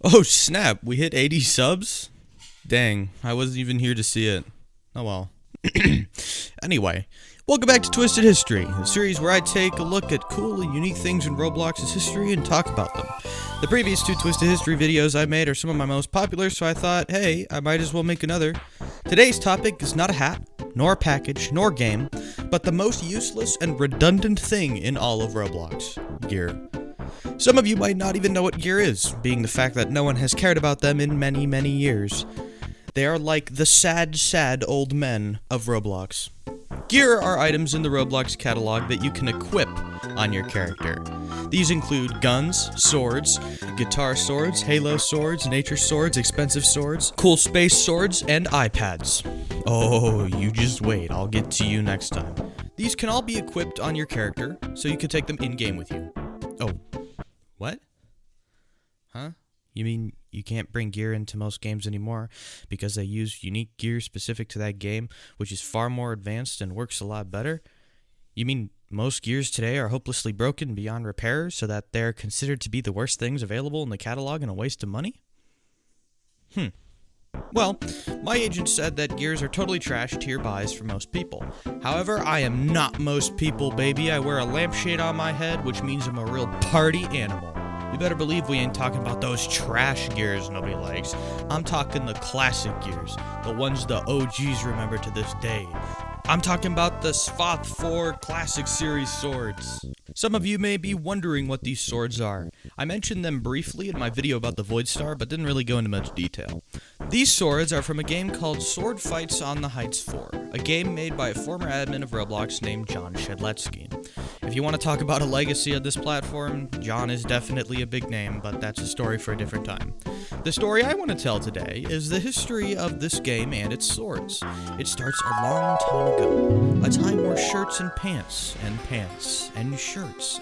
Oh snap, we hit 80 subs? Dang, I wasn't even here to see it. Oh well. Anyway, welcome back to Twisted History, a series where I take a look at cool and unique things in Roblox's history and talk about them. The previous two Twisted History videos I made are some of my most popular, so I thought, hey, I might as well make another. Today's topic is not a hat, nor a package, nor game, but the most useless and redundant thing in all of Roblox: gear. Some of you might not even know what gear is, being the fact that no one has cared about them in many, many years. They are like the sad, sad old men of Roblox. Gear are items in the Roblox catalog that you can equip on your character. These include guns, swords, guitar swords, halo swords, nature swords, expensive swords, cool space swords, and iPads. Oh, you just wait, I'll get to you next time. These can all be equipped on your character, so you can take them in-game with you. Oh, what? Huh? You mean you can't bring gear into most games anymore because they use unique gear specific to that game, which is far more advanced and works a lot better? You mean most gears today are hopelessly broken beyond repair so that they're considered to be the worst things available in the catalog and a waste of money? Well, my agent said that gears are totally trash tier buys for most people. However, I am not most people, baby. I wear a lampshade on my head, which means I'm a real party animal. You better believe we ain't talking about those trash gears nobody likes. I'm talking the classic gears, the ones the OGs remember to this day. I'm talking about the SFOTH 4 Classic Series swords. Some of you may be wondering what these swords are. I mentioned them briefly in my video about the Void Star, but didn't really go into much detail. These swords are from a game called Sword Fights on the Heights 4, a game made by a former admin of Roblox named John Shedletsky. If you want to talk about a legacy of this platform, John is definitely a big name, but that's a story for a different time. The story I want to tell today is the history of this game and its swords. It starts a long time ago, a time where shirts and pants and shirts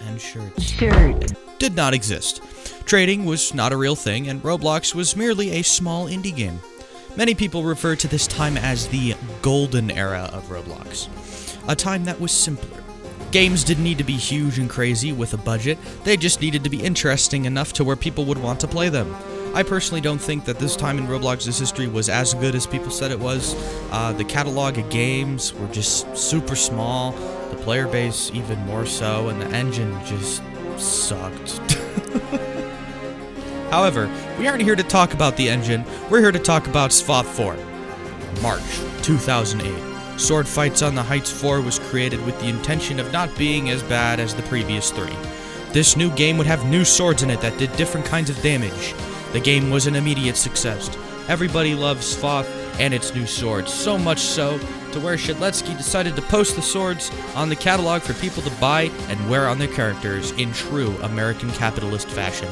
did not exist. Trading was not a real thing, and Roblox was merely a small indie game. Many people refer to this time as the Golden Era of Roblox, a time that was simpler. Games didn't need to be huge and crazy with a budget, they just needed to be interesting enough to where people would want to play them. I personally don't think that this time in Roblox's history was as good as people said it was. The catalog of games were just super small, the player base even more so, and the engine just sucked. However, we aren't here to talk about the engine, we're here to talk about SFOTH 4. March 2008. Sword Fights on the Heights 4 was created with the intention of not being as bad as the previous three. This new game would have new swords in it that did different kinds of damage. The game was an immediate success. Everybody loves SFOTH and its new swords, so much so to where Shedletsky decided to post the swords on the catalog for people to buy and wear on their characters in true American capitalist fashion.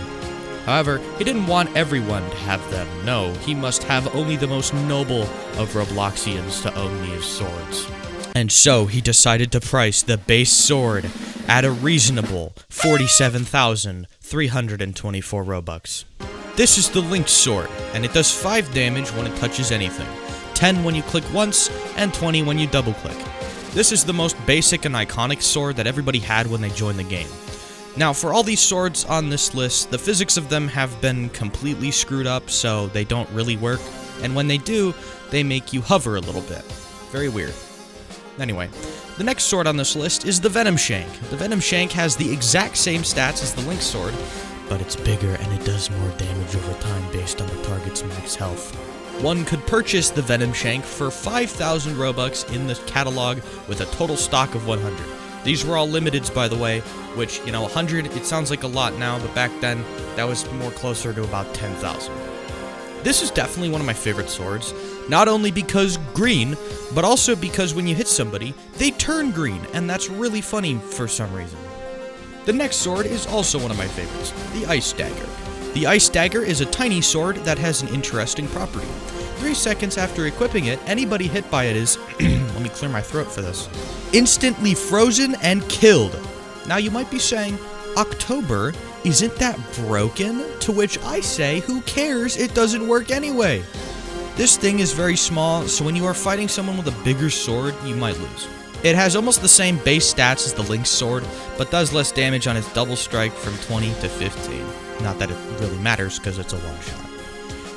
However, he didn't want everyone to have them. No, he must have only the most noble of Robloxians to own these swords. And so he decided to price the base sword at a reasonable 47,324 Robux. This is the Linked Sword, and it does 5 damage when it touches anything, 10 when you click once, and 20 when you double click. This is the most basic and iconic sword that everybody had when they joined the game. Now, for all these swords on this list, the physics of them have been completely screwed up, so they don't really work, and when they do, they make you hover a little bit. Very weird. Anyway, the next sword on this list is the Venom Shank. The Venom Shank has the exact same stats as the Link Sword, but it's bigger and it does more damage over time based on the target's max health. One could purchase the Venom Shank for 5,000 Robux in the catalog with a total stock of 100. These were all limiteds, by the way, which, 100, it sounds like a lot now, but back then, that was more closer to about 10,000. This is definitely one of my favorite swords, not only because green, but also because when you hit somebody, they turn green, and that's really funny for some reason. The next sword is also one of my favorites, the Ice Dagger. The Ice Dagger is a tiny sword that has an interesting property. 3 seconds after equipping it, anybody hit by it is, let me clear my throat for this, instantly frozen and killed. Now you might be saying, October, isn't that broken? To which I say, who cares, it doesn't work anyway. This thing is very small, so when you are fighting someone with a bigger sword, you might lose. It has almost the same base stats as the Link's sword, but does less damage on its double strike from 20 to 15. Not that it really matters, because it's a one-shot.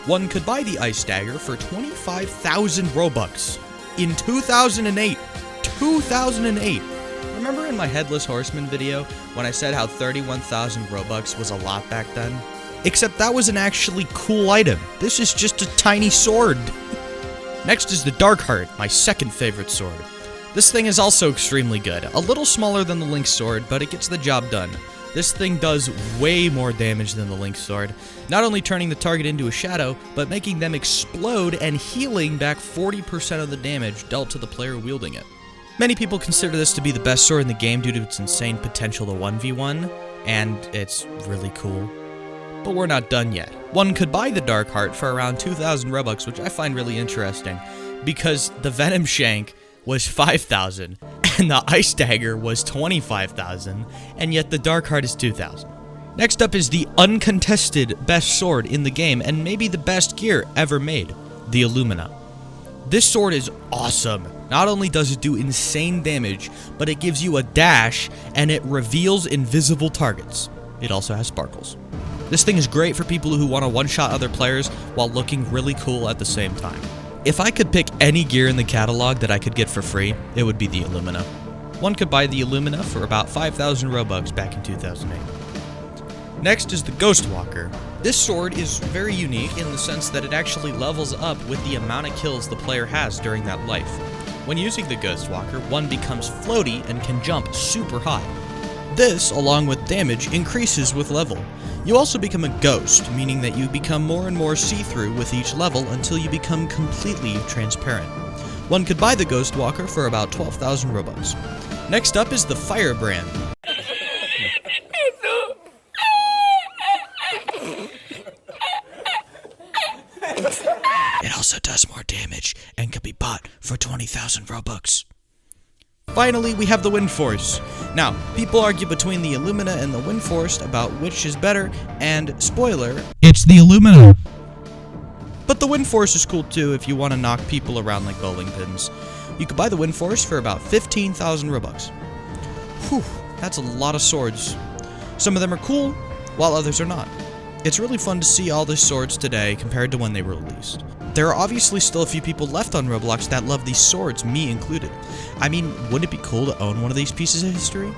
One could buy the Ice Dagger for 25,000 Robux in 2008. 2008! Remember in my Headless Horseman video when I said how 31,000 Robux was a lot back then? Except that was an actually cool item. This is just a tiny sword. Next is the Darkheart, my second favorite sword. This thing is also extremely good. A little smaller than the Link's sword, but it gets the job done. This thing does way more damage than the Link's sword, not only turning the target into a shadow, but making them explode and healing back 40% of the damage dealt to the player wielding it. Many people consider this to be the best sword in the game due to its insane potential to 1v1, and it's really cool. But we're not done yet. One could buy the Darkheart for around 2,000 Robux, which I find really interesting, because the Venom Shank was 5,000, and the Ice Dagger was 25,000, and yet the Darkheart is 2,000. Next up is the uncontested best sword in the game, and maybe the best gear ever made, the Illumina. This sword is awesome. Not only does it do insane damage, but it gives you a dash, and it reveals invisible targets. It also has sparkles. This thing is great for people who want to one-shot other players while looking really cool at the same time. If I could pick any gear in the catalog that I could get for free, it would be the Illumina. One could buy the Illumina for about 5,000 Robux back in 2008. Next is the Ghostwalker. This sword is very unique in the sense that it actually levels up with the amount of kills the player has during that life. When using the Ghostwalker, one becomes floaty and can jump super high. This, along with damage, increases with level. You also become a ghost, meaning that you become more and more see-through with each level until you become completely transparent. One could buy the Ghostwalker for about 12,000 Robux. Next up is the Firebrand. It also does more damage and can be bought for 20,000 Robux. Finally, we have the Wind Force. Now, people argue between the Illumina and the Wind Force about which is better, and spoiler, it's the Illumina. But the Wind Force is cool too if you want to knock people around like bowling pins. You could buy the Wind Force for about 15,000 Robux. Whew, that's a lot of swords. Some of them are cool, while others are not. It's really fun to see all these swords today compared to when they were released. There are obviously still a few people left on Roblox that love these swords, me included. I mean, wouldn't it be cool to own one of these pieces of history?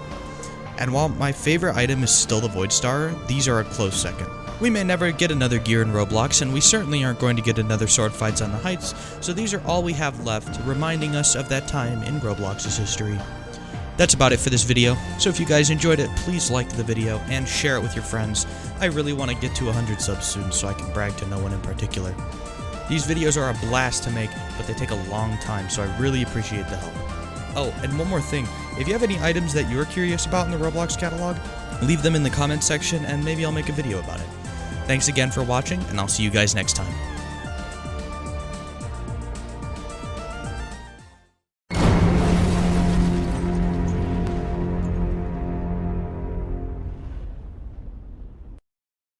And while my favorite item is still the Void Star, these are a close second. We may never get another gear in Roblox, and we certainly aren't going to get another Sword Fights on the Heights, so these are all we have left, reminding us of that time in Roblox's history. That's about it for this video, so if you guys enjoyed it, please like the video and share it with your friends. I really want to get to 100 subs soon so I can brag to no one in particular. These videos are a blast to make, but they take a long time, so I really appreciate the help. Oh, and one more thing, if you have any items that you're curious about in the Roblox catalog, leave them in the comments section and maybe I'll make a video about it. Thanks again for watching, and I'll see you guys next time.